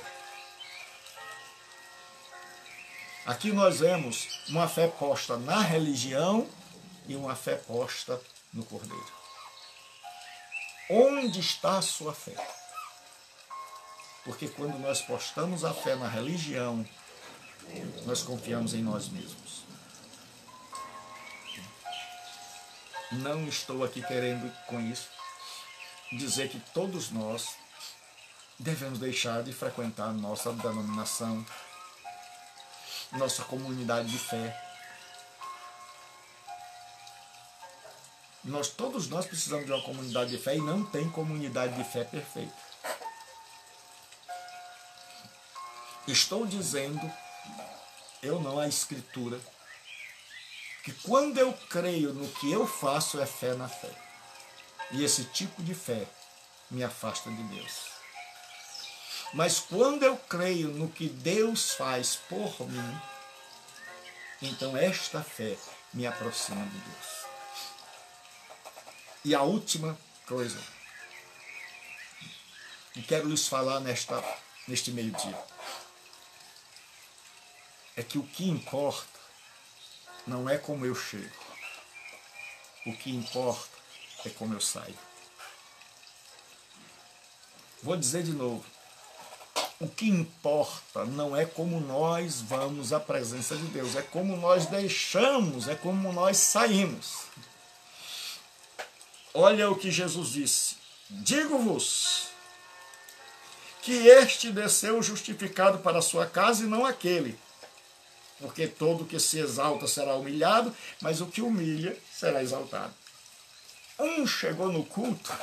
Aqui nós vemos uma fé posta na religião e uma fé posta no Cordeiro. Onde está a sua fé? Porque quando nós postamos a fé na religião, nós confiamos em nós mesmos. Não estou aqui querendo com isso dizer que todos nós devemos deixar de frequentar nossa denominação, nossa comunidade de fé. Todos nós precisamos de uma comunidade de fé e não tem comunidade de fé perfeita. Estou dizendo, eu não, a Escritura, que quando eu creio no que eu faço é fé na fé. E esse tipo de fé me afasta de Deus. Mas quando eu creio no que Deus faz por mim, então esta fé me aproxima de Deus. E a última coisa que quero lhes falar neste meio-dia é que o que importa não é como eu chego. O que importa é como eu saio. Vou dizer de novo. O que importa não é como nós vamos à presença de Deus, é como nós deixamos, é como nós saímos. Olha o que Jesus disse: digo-vos que este desceu justificado para a sua casa e não aquele. Porque todo o que se exalta será humilhado, mas o que humilha será exaltado. Um chegou no culto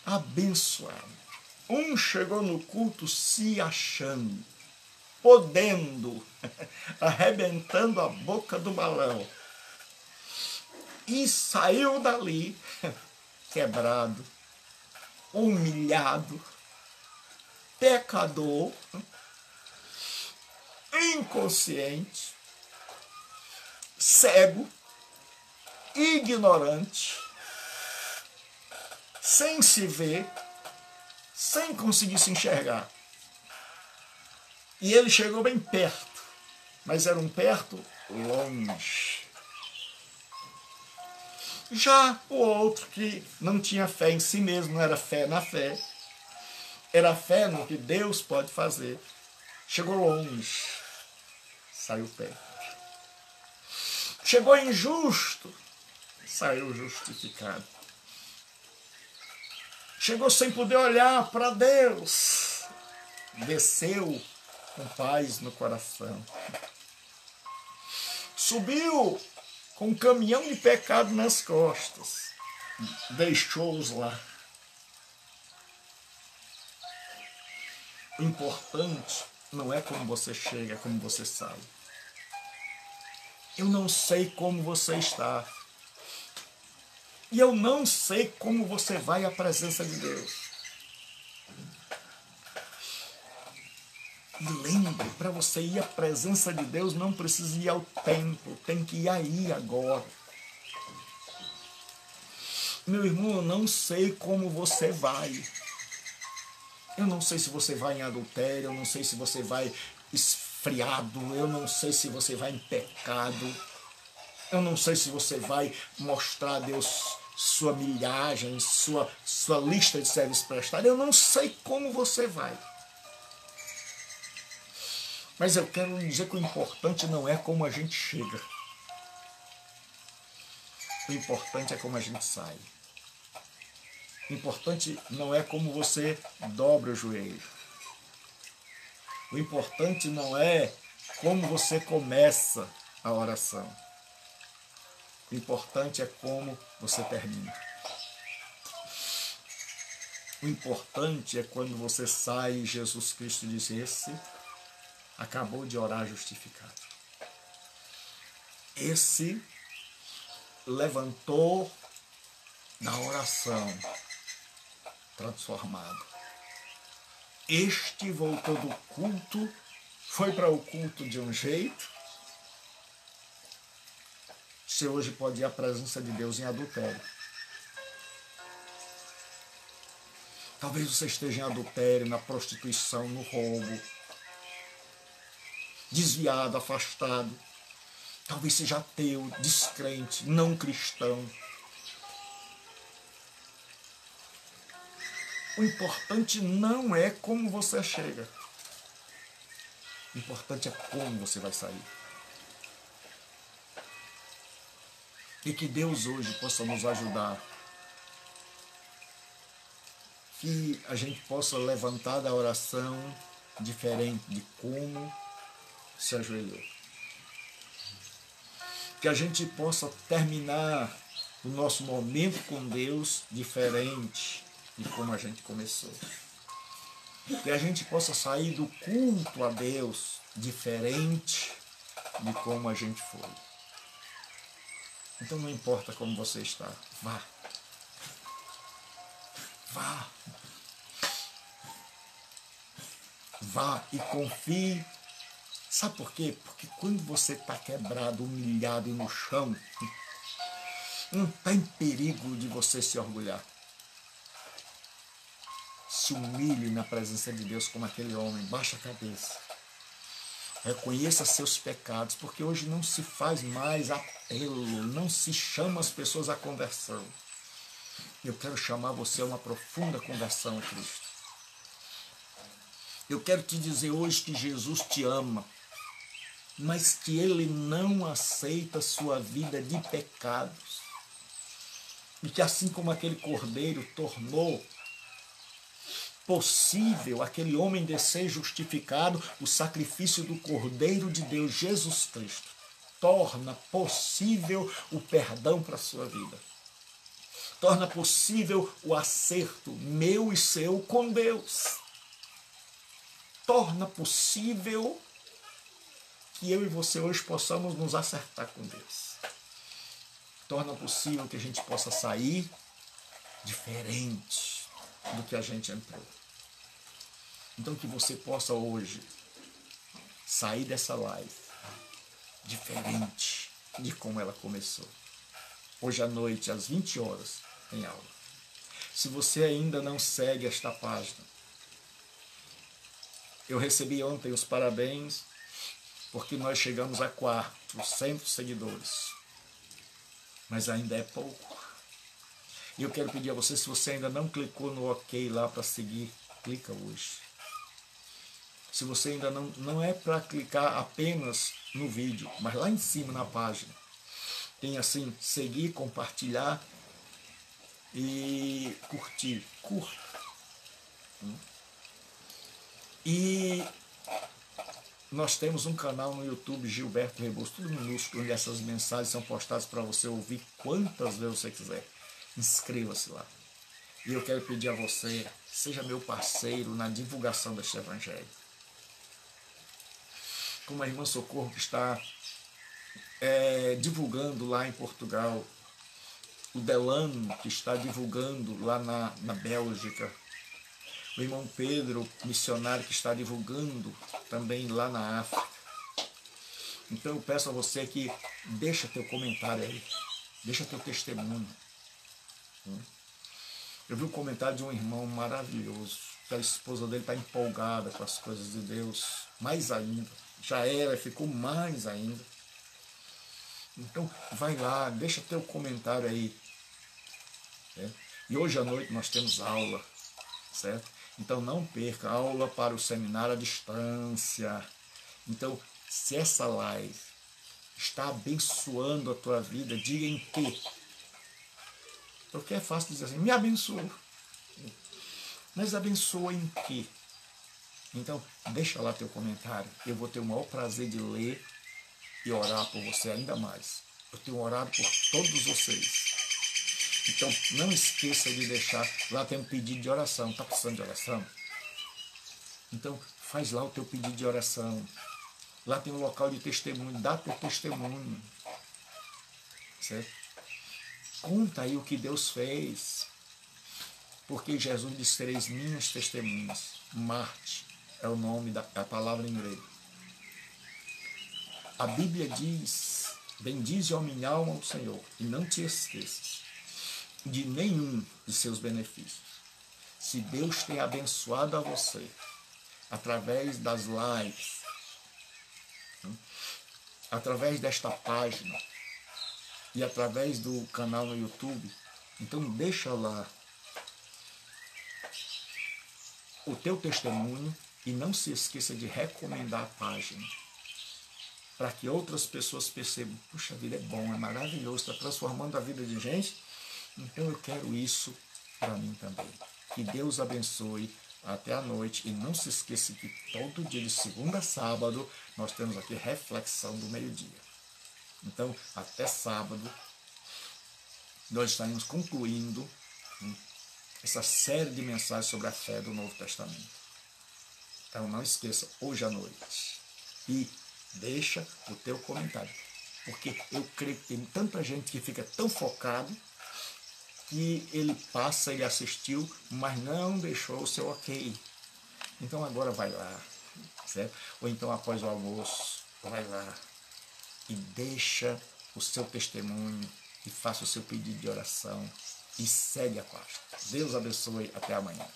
abençoado. Um chegou no culto se achando, podendo, arrebentando a boca do balão. E saiu dali quebrado, humilhado, pecador, inconsciente, cego, ignorante, sem se ver, sem conseguir se enxergar. E ele chegou bem perto, mas era um perto longe. Já o outro que não tinha fé em si mesmo, não era fé na fé, era fé no que Deus pode fazer, chegou longe, saiu perto. Chegou injusto, saiu justificado. Chegou sem poder olhar para Deus, desceu com paz no coração. Subiu com um caminhão de pecado nas costas, deixou-os lá. O importante não é como você chega, é como você sai. Eu não sei como você está. E eu não sei como você vai à presença de Deus. E lembre, para você ir à presença de Deus, não precisa ir ao templo, tem que ir aí agora. Meu irmão, eu não sei como você vai. Eu não sei se você vai em adultério, eu não sei se você vai esfriado, eu não sei se você vai em pecado. Eu não sei se você vai mostrar a Deus sua milhagem, sua lista de serviços prestados. Eu não sei como você vai. Mas eu quero dizer que o importante não é como a gente chega. O importante é como a gente sai. O importante não é como você dobra o joelho. O importante não é como você começa a oração. O importante é como você termina. O importante é quando você sai e Jesus Cristo diz: esse acabou de orar justificado. Esse levantou da oração transformado. Este voltou do culto, foi para o culto de um jeito. Você hoje pode ir à presença de Deus em adultério. Talvez você esteja em adultério, na prostituição, no roubo, desviado, afastado. Talvez seja ateu, descrente, não cristão. O importante não é como você chega. O importante é como você vai sair. E que Deus hoje possa nos ajudar. Que a gente possa levantar da oração diferente de como se ajoelhou. Que a gente possa terminar o nosso momento com Deus diferente de como a gente começou. Que a gente possa sair do culto a Deus diferente de como a gente foi. Então não importa como você está, vá. Vá. Vá e confie. Sabe por quê? Porque quando você está quebrado, humilhado e no chão, não tem perigo de você se orgulhar. Se humilhe na presença de Deus como aquele homem, baixa a cabeça. Reconheça seus pecados, porque hoje não se faz mais apelo, não se chama as pessoas à conversão. Eu quero chamar você a uma profunda conversão a Cristo. Eu quero te dizer hoje que Jesus te ama, mas que Ele não aceita a sua vida de pecados. E que assim como aquele cordeiro tornou possível aquele homem de ser justificado, o sacrifício do Cordeiro de Deus, Jesus Cristo, torna possível o perdão para a sua vida. Torna possível o acerto meu e seu com Deus. Torna possível que eu e você hoje possamos nos acertar com Deus. Torna possível que a gente possa sair diferente do que a gente entrou. Então que você possa hoje sair dessa live diferente de como ela começou. Hoje à noite, às 20 horas, tem aula. Se você ainda não segue esta página, eu recebi ontem os parabéns, porque nós chegamos a 400 seguidores. Mas ainda é pouco. E eu quero pedir a você, se você ainda não clicou no OK lá para seguir, clica hoje. Se você ainda não é para clicar apenas no vídeo, mas lá em cima na página, tem assim, seguir, compartilhar e curtir. Curta. E nós temos um canal no YouTube, Gilberto Rebouças, tudo minúsculo, onde essas mensagens são postadas para você ouvir quantas vezes você quiser. Inscreva-se lá. E eu quero pedir a você, seja meu parceiro na divulgação deste evangelho. Como a irmã Socorro que está divulgando lá em Portugal, o Delano que está divulgando lá na Bélgica, o irmão Pedro, missionário, que está divulgando também lá na África. Então eu peço a você que deixa teu comentário aí, deixa teu testemunho. Eu vi um comentário de um irmão maravilhoso, que a esposa dele está empolgada com as coisas de Deus, mais ainda. Já era, ficou mais ainda. Então, vai lá, deixa teu comentário aí. Né? E hoje à noite nós temos aula, certo? Então, não perca a aula para o seminário à distância. Então, se essa live está abençoando a tua vida, diga em quê? Porque é fácil dizer assim, me abençoa. Mas abençoa em quê? Então, deixa lá teu comentário. Eu vou ter o maior prazer de ler e orar por você ainda mais. Eu tenho orado por todos vocês. Então, não esqueça de deixar. Lá tem um pedido de oração. Está precisando de oração? Então, faz lá o teu pedido de oração. Lá tem um local de testemunho. Dá teu testemunho. Certo? Conta aí o que Deus fez. Porque Jesus disse, sereis minhas testemunhas. Marte é o nome da palavra em grego. A Bíblia diz, bendize a minha alma ao Senhor, e não te esqueças de nenhum de seus benefícios. Se Deus tem abençoado a você, através das lives, através desta página, e através do canal no YouTube, então deixa lá o teu testemunho e não se esqueça de recomendar a página, para que outras pessoas percebam, puxa vida, é bom, é maravilhoso, está transformando a vida de gente, então eu quero isso para mim também. Que Deus abençoe até a noite e não se esqueça que todo dia de segunda a sábado nós temos aqui reflexão do meio-dia. Então, até sábado, nós estaremos concluindo essa série de mensagens sobre a fé do Novo Testamento. Então não esqueça, hoje à noite. E deixa o teu comentário. Porque eu creio que tem tanta gente que fica tão focado que ele passa, ele assistiu, mas não deixou o seu ok. Então agora vai lá, certo? Ou então após o almoço, vai lá e deixa o seu testemunho e faça o seu pedido de oração e segue a pasta. Deus abençoe, até amanhã.